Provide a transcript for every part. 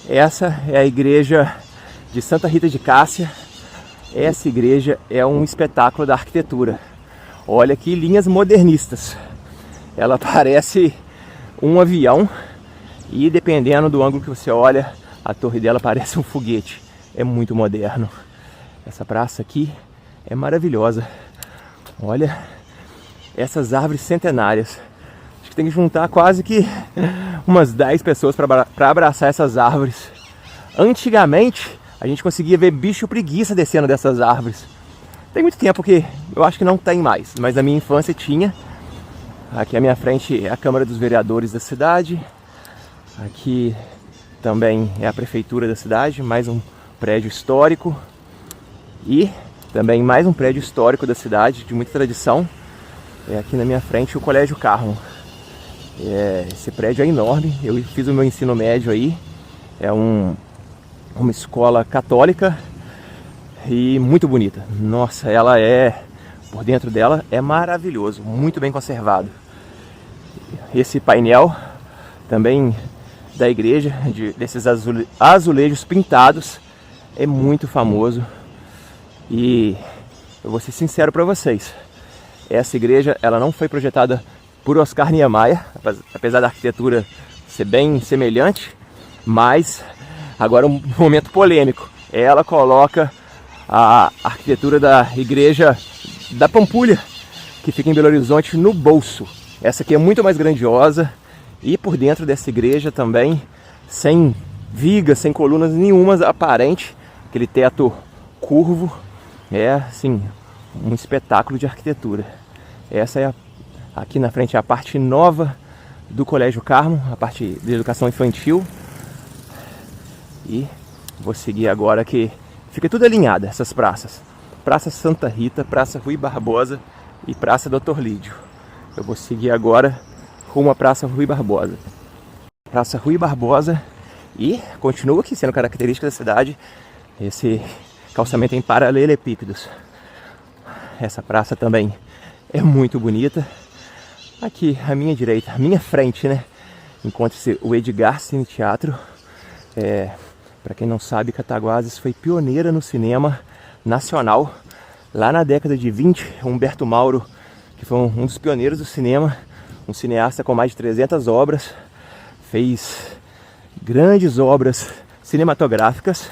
Essa é a igreja de Santa Rita de Cássia. Essa igreja é um espetáculo da arquitetura. Olha que linhas modernistas. Ela parece um avião e, dependendo do ângulo que você olha, a torre dela parece um foguete. É muito moderno. Essa praça aqui é maravilhosa. Olha essas árvores centenárias. Acho que tem que juntar quase que umas 10 pessoas para abraçar essas árvores. Antigamente a gente conseguia ver bicho preguiça descendo dessas árvores. Tem muito tempo que eu acho que não tem mais, mas na minha infância tinha. Aqui à minha frente é a Câmara dos Vereadores da cidade. Aqui também é a prefeitura da cidade, mais um prédio histórico. E também mais um prédio histórico da cidade, de muita tradição. É aqui na minha frente o Colégio Carmo. Esse prédio é enorme. Eu fiz o meu ensino médio aí. É uma escola católica e muito bonita. Nossa, ela por dentro dela é maravilhoso, muito bem conservado. Esse painel também da igreja, desses azulejos pintados, é muito famoso. E eu vou ser sincero para vocês, essa igreja ela não foi projetada por Oscar Niemeyer, apesar da arquitetura ser bem semelhante, mas agora um momento polêmico. Ela coloca a arquitetura da igreja da Pampulha, que fica em Belo Horizonte, no bolso. Essa aqui é muito mais grandiosa e por dentro dessa igreja também, sem vigas, sem colunas nenhumas aparente, aquele teto curvo, é assim, um espetáculo de arquitetura. Essa é aqui na frente é a parte nova do Colégio Carmo, a parte de educação infantil. E vou seguir agora que fica tudo alinhado, essas praças. Praça Santa Rita, Praça Rui Barbosa e Praça Doutor Lídio. Eu vou seguir agora rumo à Praça Rui Barbosa. Praça Rui Barbosa e continua aqui sendo característica da cidade esse calçamento em paralelepípedos. Essa praça também é muito bonita. Aqui à minha direita, à minha frente, né, encontra-se o Edgar Cine Teatro. Para quem não sabe, Cataguases foi pioneira no cinema nacional. Lá na década de 20, Humberto Mauro, que foi um dos pioneiros do cinema, um cineasta com mais de 300 obras, fez grandes obras cinematográficas.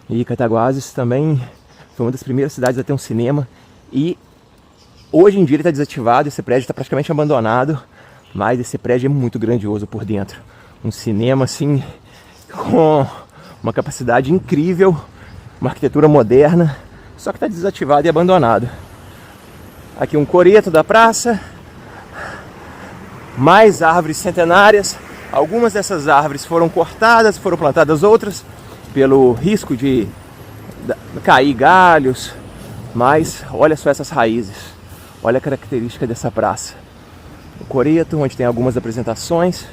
E Cataguases também foi uma das primeiras cidades a ter um cinema. E hoje em dia ele está desativado, esse prédio está praticamente abandonado, mas esse prédio é muito grandioso por dentro. Um cinema assim, com uma capacidade incrível, uma arquitetura moderna, só que está desativado e abandonado. Aqui um coreto da praça, mais árvores centenárias. Algumas dessas árvores foram cortadas, foram plantadas outras, pelo risco de cair galhos, mas olha só essas raízes, olha a característica dessa praça. O coreto, onde tem algumas apresentações.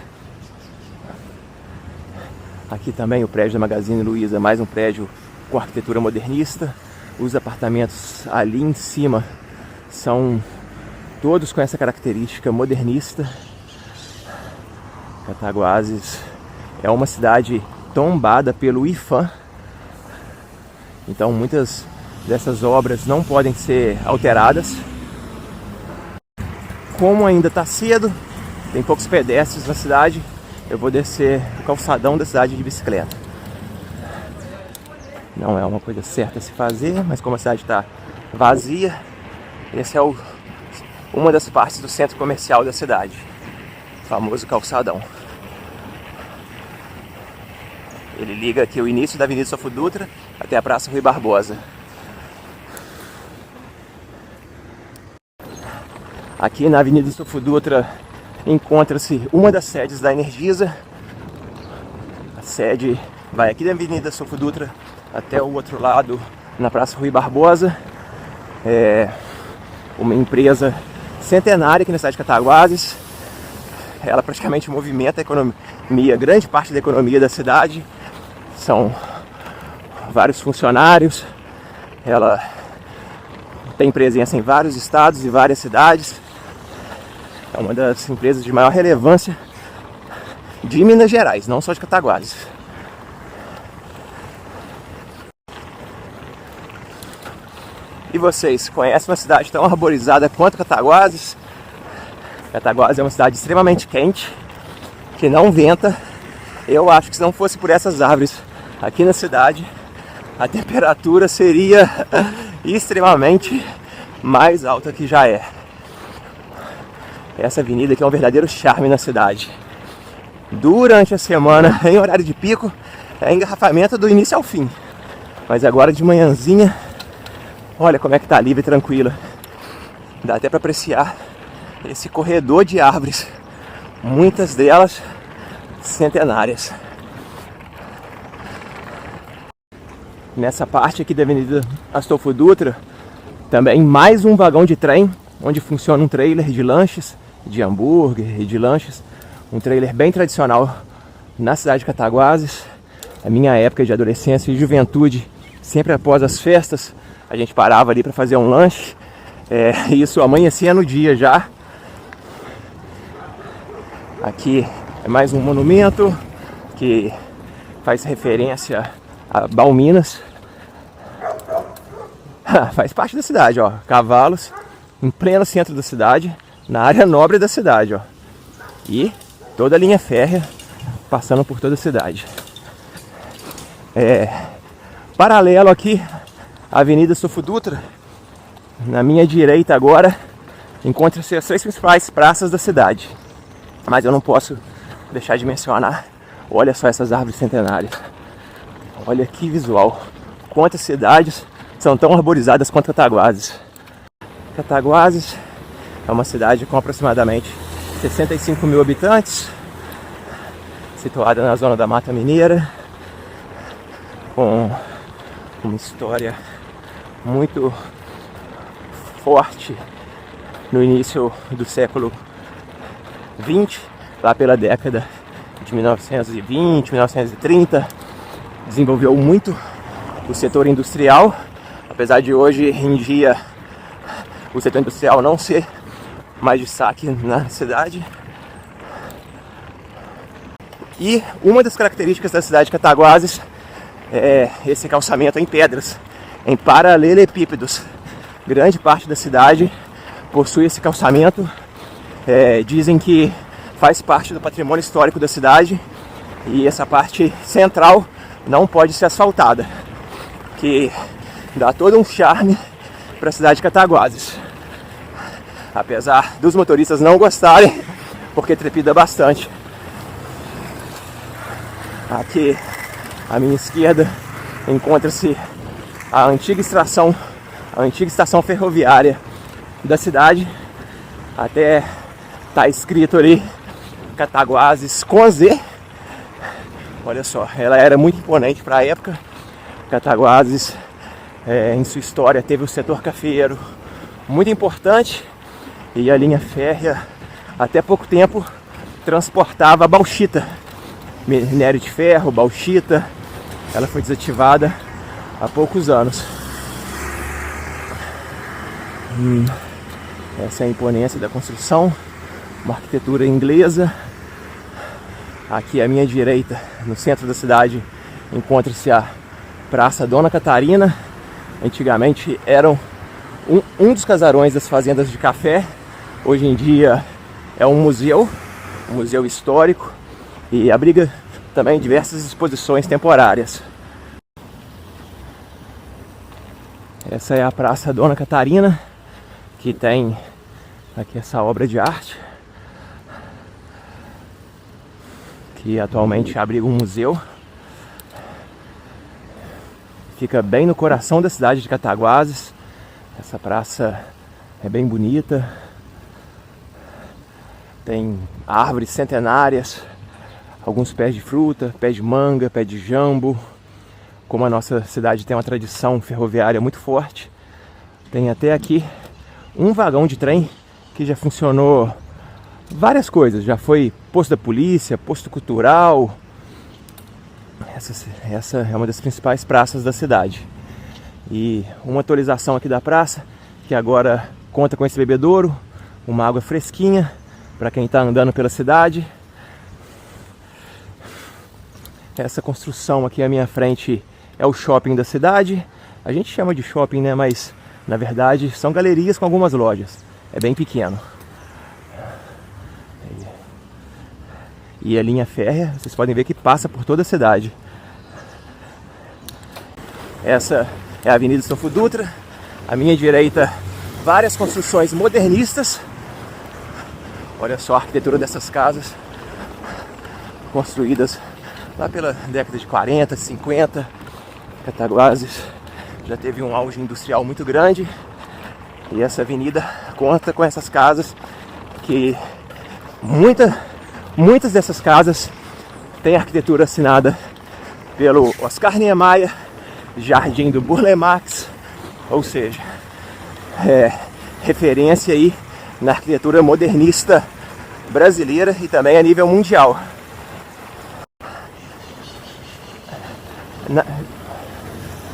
Aqui também o prédio da Magazine Luiza, mais um prédio com arquitetura modernista. Os apartamentos ali em cima são todos com essa característica modernista. Cataguases é uma cidade tombada pelo IPHAN, então muitas dessas obras não podem ser alteradas. Como ainda está cedo, tem poucos pedestres na cidade, eu vou descer o calçadão da cidade de bicicleta. Não é uma coisa certa a se fazer, mas como a cidade está vazia, esse é uma das partes do centro comercial da cidade, o famoso calçadão. Ele liga aqui o início da Avenida Sofo Dutra até a Praça Rui Barbosa. Aqui na Avenida Sofo Dutra encontra-se uma das sedes da Energisa. A sede vai aqui da Avenida Sofo Dutra até o outro lado, na Praça Rui Barbosa. É uma empresa centenária aqui na cidade de Cataguases. Ela praticamente movimenta a economia, grande parte da economia da cidade. São vários funcionários. Ela tem presença em vários estados e várias cidades. É uma das empresas de maior relevância de Minas Gerais, não só de Cataguases. E vocês, conhecem uma cidade tão arborizada quanto Cataguases? Cataguases é uma cidade extremamente quente, que não venta. Eu acho que se não fosse por essas árvores aqui na cidade, a temperatura seria extremamente mais alta que já é. Essa avenida aqui é um verdadeiro charme na cidade. Durante a semana, em horário de pico, é engarrafamento do início ao fim. Mas agora de manhãzinha, olha como é que tá livre e tranquila. Dá até para apreciar esse corredor de árvores, muitas delas centenárias. Nessa parte aqui da Avenida Astolfo Dutra, também mais um vagão de trem, onde funciona um trailer de lanches, de hambúrguer e de lanches. Um trailer bem tradicional na cidade de Cataguases. A minha época de adolescência e juventude, sempre após as festas, a gente parava ali para fazer um lanche. Isso amanhecia no dia já. Aqui é mais um monumento que faz referência a Balminas. Faz parte da cidade, ó. Cavalos em pleno centro da cidade, na área nobre da cidade, ó. E toda a linha férrea passando por toda a cidade. Paralelo aqui à Avenida Astolfo Dutra, na minha direita agora, encontra-se as 3 principais praças da cidade. Mas eu não posso deixar de mencionar, olha só essas árvores centenárias. Olha que visual. Quantas cidades são tão arborizadas quanto Cataguases. Cataguases é uma cidade com aproximadamente 65 mil habitantes, situada na zona da Mata Mineira, com uma história muito forte no início do século XX, lá pela década de 1920, 1930, desenvolveu muito o setor industrial, apesar de hoje em dia o setor industrial não ser mais destaque na cidade. E uma das características da cidade de Cataguases é esse calçamento em pedras, em paralelepípedos. Grande parte da cidade possui esse calçamento. Dizem que faz parte do patrimônio histórico da cidade, e essa parte central não pode ser asfaltada, que dá todo um charme para a cidade de Cataguases. Apesar dos motoristas não gostarem, porque trepida bastante. Aqui à minha esquerda encontra-se a antiga estação ferroviária da cidade. Até tá escrito ali Cataguases com Z. Olha só, ela era muito imponente para a época. Cataguases, em sua história, teve o setor cafeeiro muito importante, e a linha férrea, até pouco tempo, transportava bauxita, minério de ferro, bauxita. Ela foi desativada há poucos anos. Essa é a imponência da construção, uma arquitetura inglesa. Aqui à minha direita, no centro da cidade, encontra-se a Praça Dona Catarina. Antigamente eram um dos casarões das fazendas de café. Hoje em dia é um museu histórico, e abriga também diversas exposições temporárias. Essa é a Praça Dona Catarina, que tem aqui essa obra de arte, que atualmente abriga um museu. Fica bem no coração da cidade de Cataguases. Essa praça é bem bonita, tem árvores centenárias, alguns pés de fruta, pé de manga, pé de jambo. Como a nossa cidade tem uma tradição ferroviária muito forte, tem até aqui um vagão de trem que já funcionou várias coisas. Já foi posto da polícia, posto cultural. Essa é uma das principais praças da cidade. E uma atualização aqui da praça, que agora conta com esse bebedouro, uma água fresquinha para quem está andando pela cidade. Essa construção aqui à minha frente é o shopping da cidade. A gente chama de shopping, né? Mas Na verdade, são galerias com algumas lojas. É bem pequeno. E a linha férrea, vocês podem ver que passa por toda a cidade. Essa é a Avenida Estofo Dutra. À minha direita, várias construções modernistas. Olha só a arquitetura dessas casas, construídas lá pela década de 40, 50. Cataguases já teve um auge industrial muito grande. E essa avenida conta com essas casas que muitas dessas casas têm arquitetura assinada pelo Oscar Niemeyer, Jardim do Burle Marx, ou seja, referência aí na arquitetura modernista brasileira e também a nível mundial.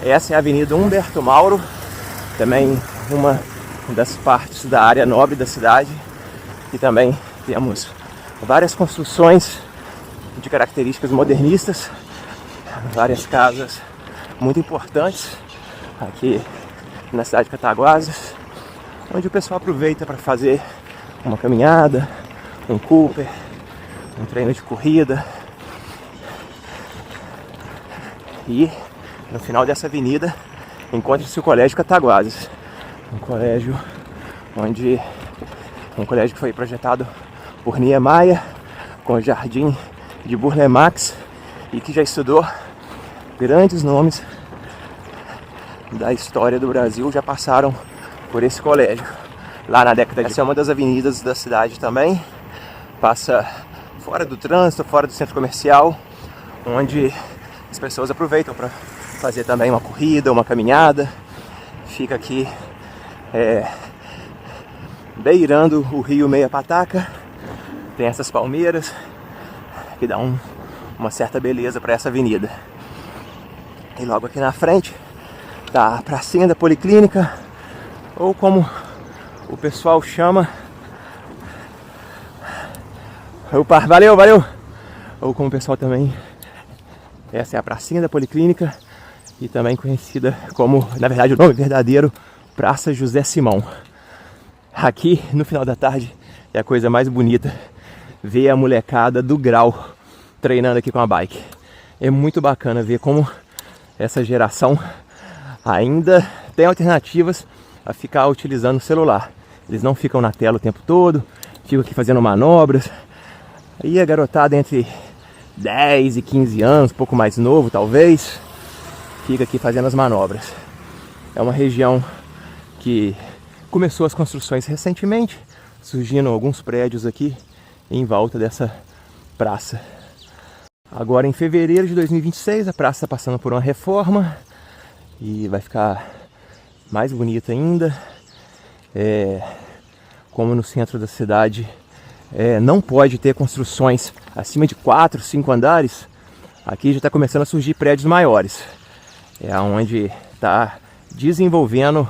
Essa é a Avenida Humberto Mauro, também uma das partes da área nobre da cidade, e também temos várias construções de características modernistas, várias casas muito importantes aqui na cidade de Cataguases, onde o pessoal aproveita para fazer uma caminhada, um Cooper, um treino de corrida. E no final dessa avenida encontra-se o Colégio Cataguases, um colégio que foi projetado por Niemeyer, com o Jardim de Burle Marx, e que já estudou grandes nomes da história do Brasil, já passaram por esse colégio. Lá na década de... Essa é uma das avenidas da cidade também, passa fora do trânsito, fora do centro comercial, onde as pessoas aproveitam para fazer também uma corrida, uma caminhada. Fica aqui beirando o rio Meia Pataca. Tem essas palmeiras que dão uma certa beleza para essa avenida. E logo aqui na frente tá a pracinha da Policlínica, ou como o pessoal chama... Opa, valeu! Ou como o pessoal também... Essa é a pracinha da Policlínica, e também conhecida como, na verdade, o nome verdadeiro, Praça José Simão. Aqui, no final da tarde, é a coisa mais bonita, ver a molecada do grau treinando aqui com a bike. É muito bacana ver como essa geração ainda tem alternativas a ficar utilizando o celular. Eles não ficam na tela o tempo todo, ficam aqui fazendo manobras. E a garotada entre 10 e 15 anos, um pouco mais novo talvez, fica aqui fazendo as manobras. É uma região que começou as construções recentemente, surgindo alguns prédios aqui em volta dessa praça. Agora em fevereiro de 2026 a praça está passando por uma reforma e vai ficar mais bonita ainda. Como no centro da cidade não pode ter construções acima de 4, 5 andares, aqui já está começando a surgir prédios maiores. É onde está desenvolvendo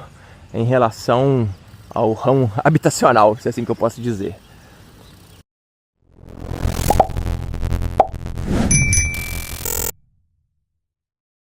em relação ao ramo habitacional, se é assim que eu posso dizer.